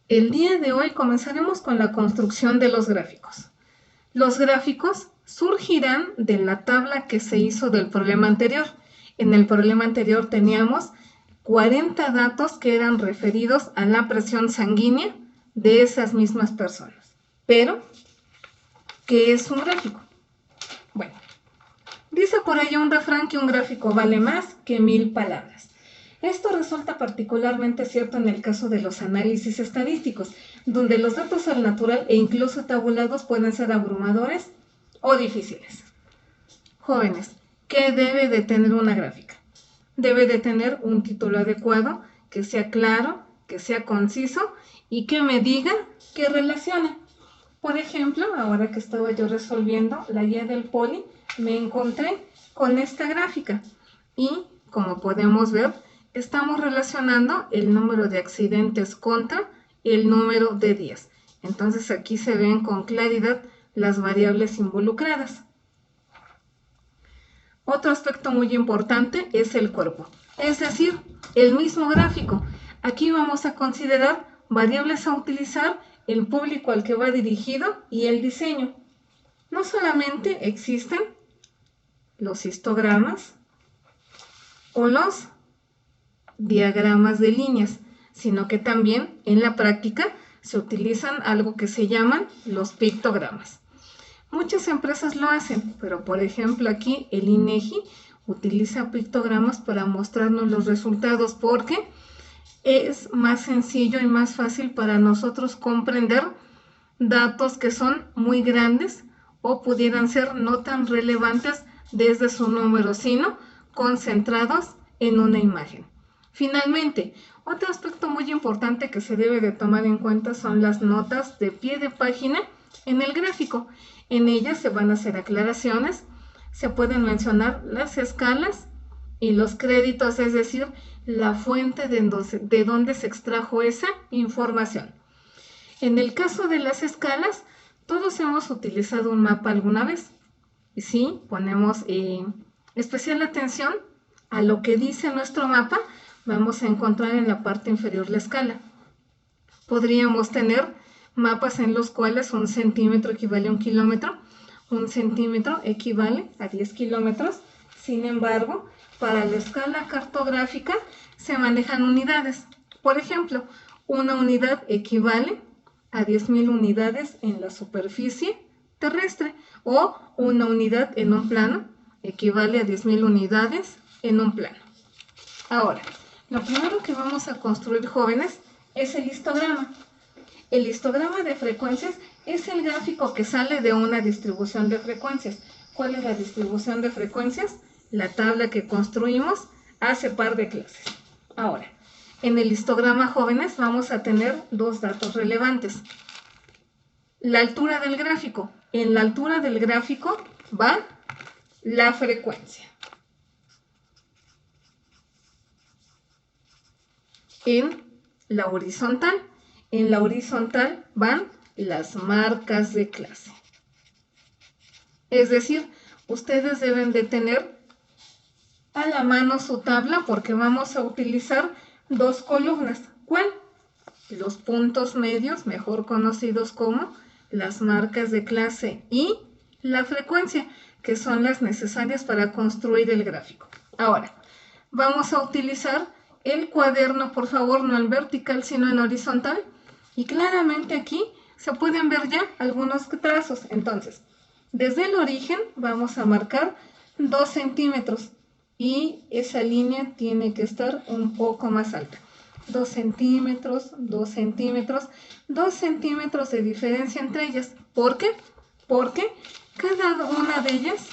El día de hoy comenzaremos con la construcción de los gráficos. Los gráficos surgirán de la tabla que se hizo del problema anterior. En el problema anterior teníamos 40 datos que eran referidos a la presión sanguínea de esas mismas personas. Pero, ¿qué es un gráfico? Bueno, dice por ahí un refrán que un gráfico vale más que 1000 palabras. Esto resulta particularmente cierto en el caso de los análisis estadísticos, donde los datos al natural e incluso tabulados pueden ser abrumadores o difíciles. Jóvenes, ¿qué debe de tener una gráfica? Debe de tener un título adecuado, que sea claro, que sea conciso y que me diga que relacione. Por ejemplo, ahora que estaba yo resolviendo la guía del poli, me encontré con esta gráfica y, como podemos ver, estamos relacionando el número de accidentes contra el número de días. Entonces aquí se ven con claridad las variables involucradas. Otro aspecto muy importante es el cuerpo, es decir, el mismo gráfico. Aquí vamos a considerar variables a utilizar, el público al que va dirigido y el diseño. No solamente existen los histogramas o los diagramas de líneas, sino que también en la práctica se utilizan algo que se llaman los pictogramas. Muchas empresas lo hacen, pero por ejemplo aquí el INEGI utiliza pictogramas para mostrarnos los resultados porque es más sencillo y más fácil para nosotros comprender datos que son muy grandes o pudieran ser no tan relevantes desde su número, sino concentrados en una imagen. Finalmente, otro aspecto muy importante que se debe de tomar en cuenta son las notas de pie de página en el gráfico. En ellas se van a hacer aclaraciones, se pueden mencionar las escalas y los créditos, es decir, la fuente de donde se extrajo esa información. En el caso de las escalas, todos hemos utilizado un mapa alguna vez. Y sí, ponemos especial atención a lo que dice nuestro mapa. Vamos a encontrar en la parte inferior la escala. Podríamos tener mapas en los cuales 1 centímetro equivale a 1 kilómetro, 1 centímetro equivale a 10 kilómetros. Sin embargo, para la escala cartográfica se manejan unidades. Por ejemplo, una unidad equivale a 10.000 unidades en la superficie terrestre o una unidad en un plano equivale a 10.000 unidades en un plano. Ahora, lo primero que vamos a construir, jóvenes, es el histograma. El histograma de frecuencias es el gráfico que sale de una distribución de frecuencias. ¿Cuál es la distribución de frecuencias? La tabla que construimos hace par de clases. Ahora, en el histograma, jóvenes, vamos a tener dos datos relevantes. La altura del gráfico. En la altura del gráfico va la frecuencia. En la horizontal van las marcas de clase. Es decir, ustedes deben de tener a la mano su tabla porque vamos a utilizar dos columnas. ¿Cuál? Los puntos medios, mejor conocidos como las marcas de clase, y la frecuencia, que son las necesarias para construir el gráfico. Ahora, vamos a utilizar el cuaderno, por favor, no en vertical, sino en horizontal. Y claramente aquí se pueden ver ya algunos trazos. Entonces, desde el origen vamos a marcar 2 centímetros. Y esa línea tiene que estar un poco más alta. 2 centímetros, 2 centímetros, 2 centímetros de diferencia entre ellas. ¿Por qué? Porque cada una de ellas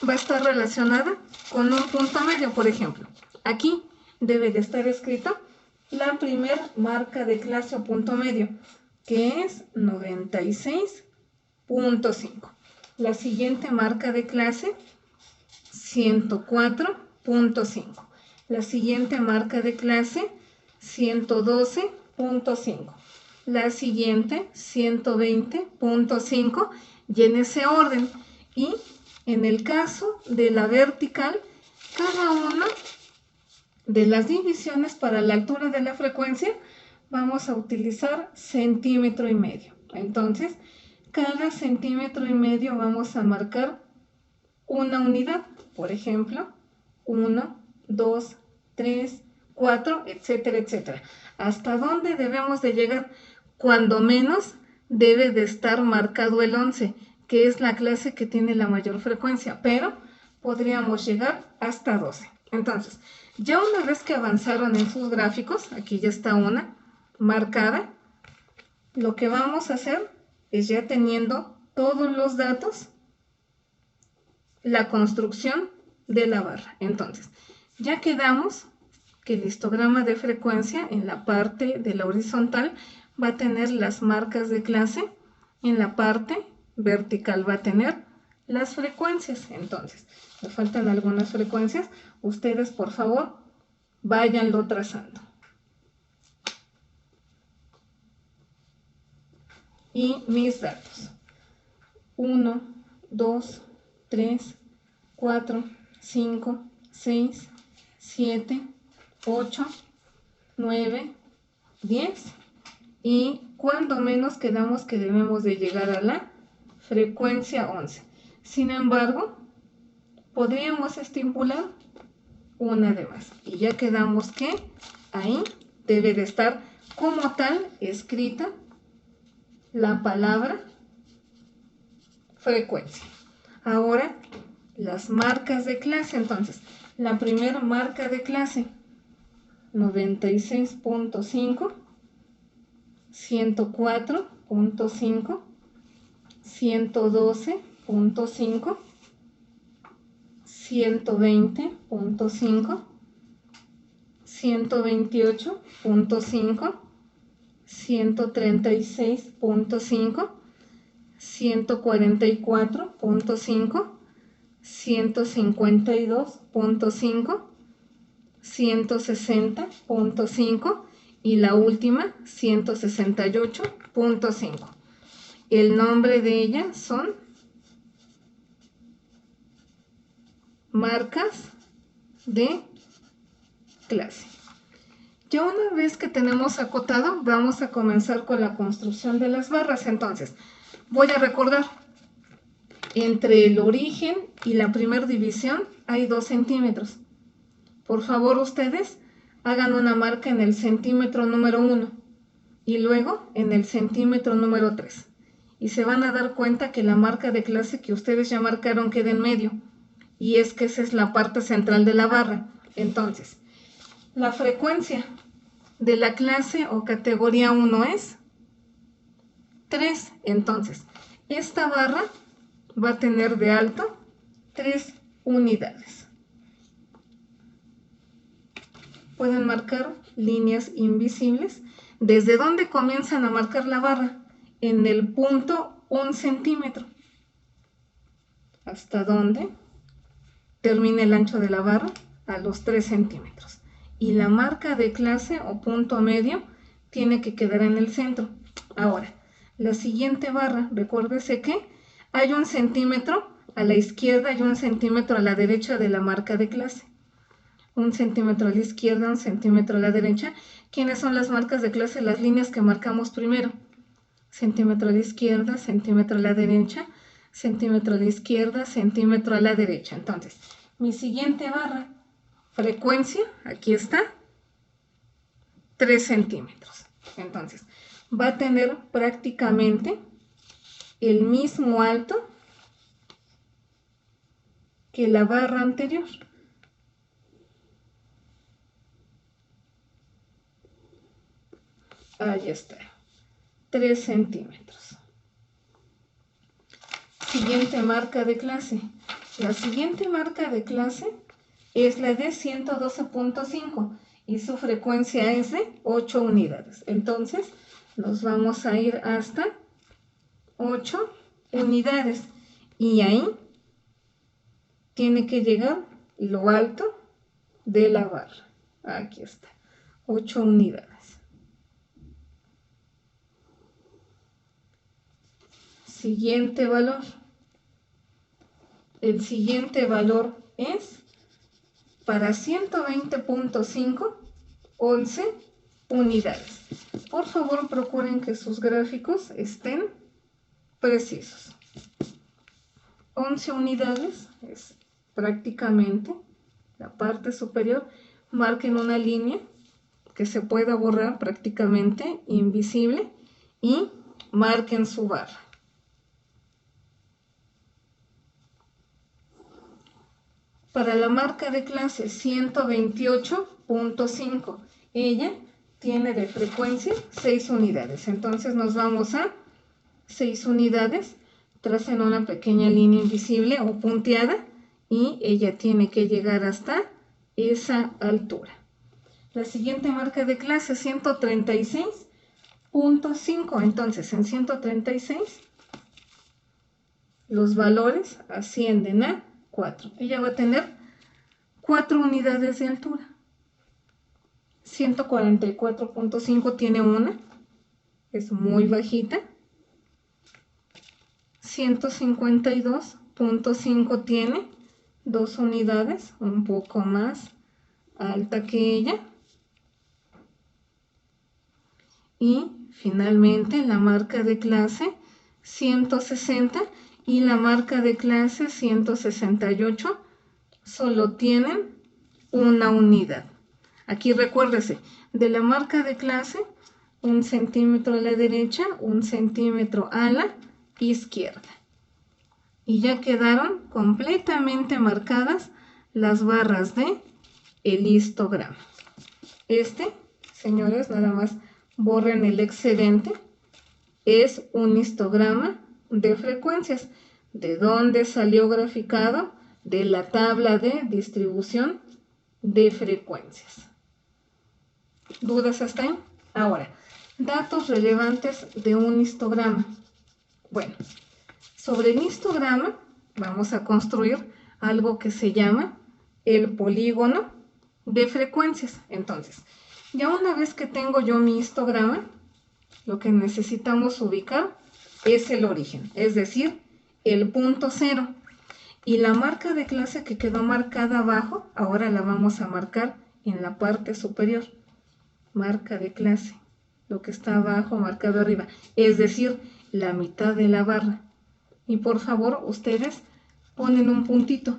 va a estar relacionada con un punto medio. Por ejemplo, aquí debe de estar escrito la primera marca de clase o punto medio, que es 96.5. La siguiente marca de clase, 104.5. La siguiente marca de clase, 112.5. La siguiente, 120.5, y en ese orden. Y en el caso de la vertical, cada una de las divisiones para la altura de la frecuencia vamos a utilizar centímetro y medio. Entonces, cada centímetro y medio vamos a marcar una unidad. Por ejemplo, 1, 2, 3, 4, etcétera, etcétera. ¿Hasta dónde debemos de llegar? Cuando menos debe de estar marcado el 11, que es la clase que tiene la mayor frecuencia, pero podríamos llegar hasta 12. Entonces, ya una vez que avanzaron en sus gráficos, aquí ya está una marcada, lo que vamos a hacer es, ya teniendo todos los datos, la construcción de la barra. Entonces, ya quedamos que el histograma de frecuencia en la parte de la horizontal va a tener las marcas de clase, en la parte vertical va a tener las frecuencias. Entonces, me faltan algunas frecuencias, ustedes por favor váyanlo trazando. Y mis datos: 1, 2, 3, 4, 5, 6, 7, 8, 9, 10, y cuando menos quedamos que debemos de llegar a la frecuencia 11. Sin embargo, podríamos estipular una de más, y ya quedamos que ahí debe de estar como tal escrita la palabra frecuencia. Ahora, las marcas de clase. Entonces, la primera marca de clase: 96.5, 104.5, 112.5, 120.5, 128.5, 136.5, 144.5, 152.5, 160.5 y la última 168.5. El nombre de ellas son marcas de clase. Ya una vez que tenemos acotado, vamos a comenzar con la construcción de las barras. Entonces, voy a recordar, entre el origen y la primera división hay 2 centímetros. Por favor, ustedes hagan una marca en el centímetro número 1 y luego en el centímetro número 3. Y se van a dar cuenta que la marca de clase que ustedes ya marcaron queda en medio. Y es que esa es la parte central de la barra. Entonces, la frecuencia de la clase o categoría 1 es 3. Entonces, esta barra va a tener de alto 3 unidades. Pueden marcar líneas invisibles. ¿Desde dónde comienzan a marcar la barra? En el punto 1 centímetro. ¿Hasta dónde termina el ancho de la barra? A los 3 centímetros. Y la marca de clase o punto medio tiene que quedar en el centro. Ahora, la siguiente barra, recuérdese que hay 1 centímetro a la izquierda y 1 centímetro a la derecha de la marca de clase. 1 centímetro a la izquierda, 1 centímetro a la derecha. ¿Quiénes son las marcas de clase? Las líneas que marcamos primero. Centímetro a la izquierda, centímetro a la derecha, centímetro a la izquierda, centímetro a la derecha. Entonces, mi siguiente barra, frecuencia, aquí está, 3 centímetros. Entonces, va a tener prácticamente el mismo alto que la barra anterior. Ahí está, 3 centímetros. Siguiente marca de clase. La siguiente marca de clase es la de 112.5 y su frecuencia es de 8 unidades. Entonces, nos vamos a ir hasta 8 unidades y ahí tiene que llegar lo alto de la barra. Aquí está, 8 unidades. Siguiente valor. El siguiente valor es para 120.5, 11 unidades. por favor procuren que sus gráficos estén precisos. 11 unidades es prácticamente la parte superior. Marquen una línea que se pueda borrar, prácticamente invisible, y marquen su barra. Para la marca de clase 128.5, ella tiene de frecuencia 6 unidades. Entonces nos vamos a 6 unidades, tracen una pequeña línea invisible o punteada y ella tiene que llegar hasta esa altura. La siguiente marca de clase 136.5. Entonces en 136 los valores ascienden a 4. Ella va a tener 4 unidades de altura. 144.5 tiene una, es muy bajita. 152.5 tiene 2 unidades, un poco más alta que ella. Y finalmente la marca de clase 160 y la marca de clase 168 solo tienen una unidad. Aquí recuérdese, de la marca de clase 1 centímetro a la derecha, 1 centímetro a la izquierda. Y ya quedaron completamente marcadas las barras de el histograma. Señores, nada más borren el excedente, es un histograma de frecuencias. ¿De dónde salió graficado? De la tabla de distribución de frecuencias. ¿Dudas hasta ahí? Ahora, datos relevantes de un histograma. Bueno, sobre el histograma vamos a construir algo que se llama el polígono de frecuencias. Entonces, ya una vez que tengo yo mi histograma, lo que necesitamos ubicar es el origen, es decir, el punto cero. Y la marca de clase que quedó marcada abajo, ahora la vamos a marcar en la parte superior. Marca de clase, lo que está abajo marcado arriba, es decir, la mitad de la barra. Y por favor, ustedes ponen un puntito.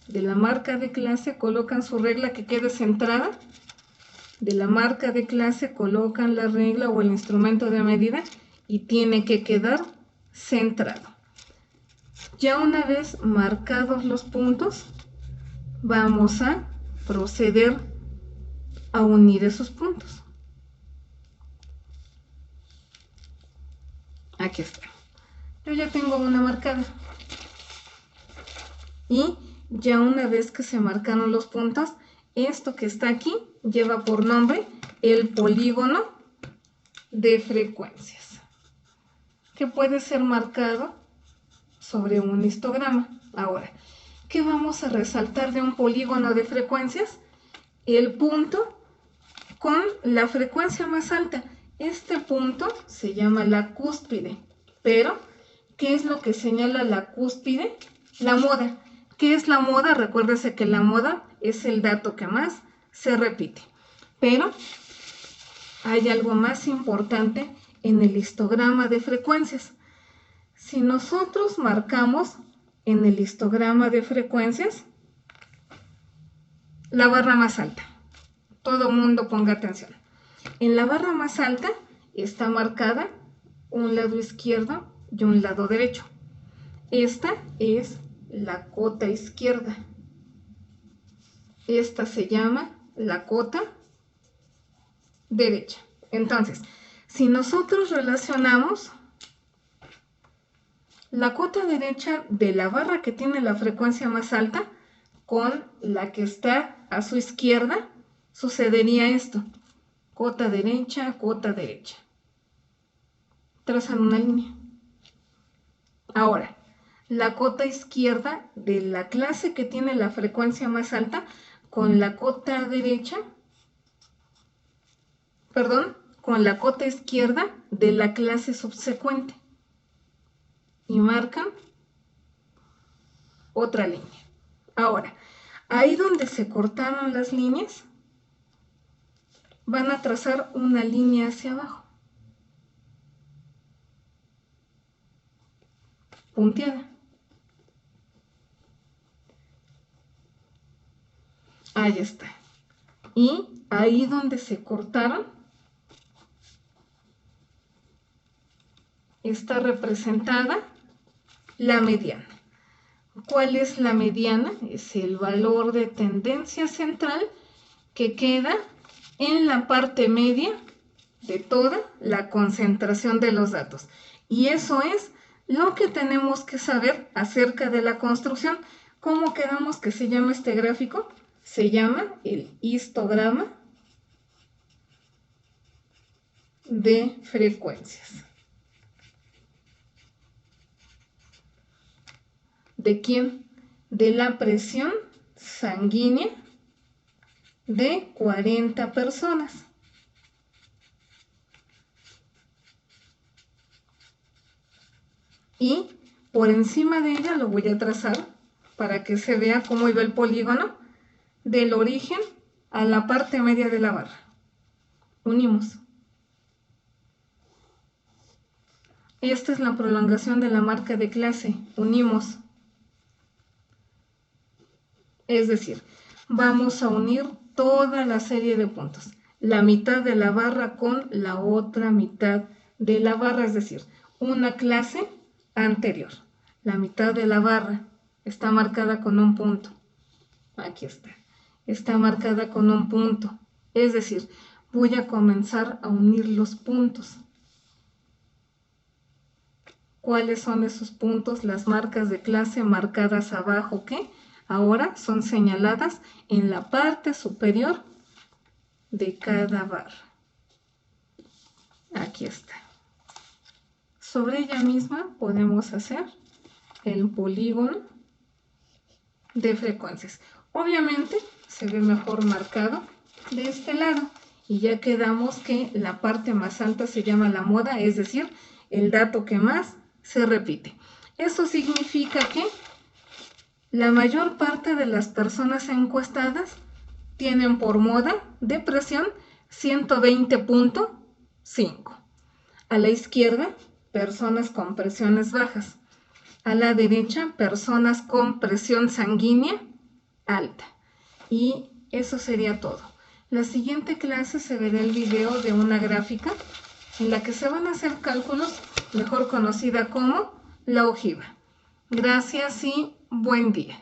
De la marca de clase colocan su regla que quede centrada. De la marca de clase colocan la regla o el instrumento de medida y tiene que quedar centrado. Ya una vez marcados los puntos, vamos a proceder a unir esos puntos. Aquí está. Yo ya tengo una marcada. Y ya una vez que se marcaron los puntos, esto que está aquí lleva por nombre el polígono de frecuencias, que puede ser marcado sobre un histograma. Ahora, ¿qué vamos a resaltar de un polígono de frecuencias? El punto con la frecuencia más alta. Este punto se llama la cúspide, pero ¿qué es lo que señala la cúspide? La moda. ¿Qué es la moda? Recuérdese que la moda es el dato que más se repite. Pero hay algo más importante en el histograma de frecuencias. Si nosotros marcamos en el histograma de frecuencias la barra más alta, todo mundo ponga atención. En la barra más alta está marcada un lado izquierdo y un lado derecho. Esta es la cota izquierda. Esta se llama la cota derecha. Entonces, si nosotros relacionamos la cota derecha de la barra que tiene la frecuencia más alta con la que está a su izquierda, sucedería esto. Cota derecha, cota derecha. Trazan una línea. Ahora, la cota izquierda de la clase que tiene la frecuencia más alta con la cota derecha, con la cota izquierda de la clase subsecuente. Y marcan otra línea. Ahora, ahí donde se cortaron las líneas, van a trazar una línea hacia abajo. punteada. Ahí está. Y ahí donde se cortaron está representada la mediana. ¿Cuál es la mediana? Es el valor de tendencia central que queda en la parte media de toda la concentración de los datos. Y eso es lo que tenemos que saber acerca de la construcción. ¿Cómo quedamos que se llama este gráfico? Se llama el histograma de frecuencias. ¿De quién? De la presión sanguínea de 40 personas. Y por encima de ella lo voy a trazar para que se vea cómo iba el polígono del origen a la parte media de la barra. Unimos. Esta es la prolongación de la marca de clase. Unimos. Es decir, vamos a unir toda la serie de puntos. La mitad de la barra con la otra mitad de la barra, es decir, una clase anterior. La mitad de la barra está marcada con un punto. Aquí está. Está marcada con un punto. Es decir, voy a comenzar a unir los puntos. ¿Cuáles son esos puntos? Las marcas de clase marcadas abajo, que ahora son señaladas en la parte superior de cada barra. Aquí está. Sobre ella misma podemos hacer el polígono de frecuencias. Obviamente se ve mejor marcado de este lado y ya quedamos que la parte más alta se llama la moda, es decir, el dato que más se repite. Eso significa que la mayor parte de las personas encuestadas tienen por moda de presión 120.5. A la izquierda, personas con presiones bajas. A la derecha, personas con presión sanguínea alta. Y eso sería todo. La siguiente clase se verá el video de una gráfica en la que se van a hacer cálculos, mejor conocida como la ojiva. Gracias y buen día.